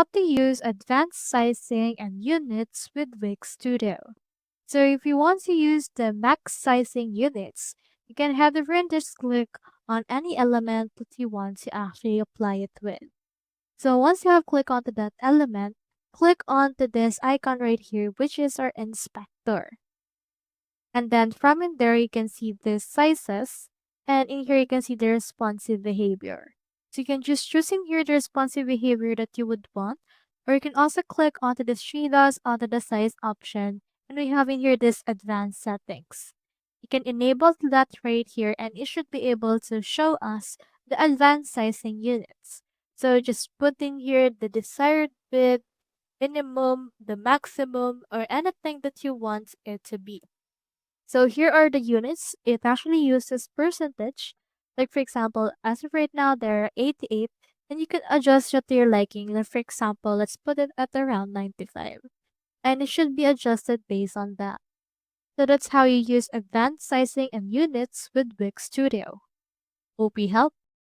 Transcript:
how to use advanced sizing and units with Wix Studio. So if you want to use the max sizing units, you can have the friend just click on any element that you want to actually apply it with. So once you have clicked onto that element, click onto this icon right here, which is our inspector. And then from in there, you can see the sizes. And in here, you can see the responsive behavior. So you can just choose in here the responsive behavior that you would want. Or you can also click onto the three dots onto the size option. And we have in here this advanced settings. You can enable that right here and it should be able to show us the advanced sizing units. So just put in here the desired width, minimum, the maximum, or anything that you want it to be. So here are the units. It actually uses percentage. Like for example, as of right now, there are 88, and you can adjust it to your liking. Like for example, let's put it at around 95. And it should be adjusted based on that. So that's how you use advanced sizing and units with Wix Studio. Hope we helped.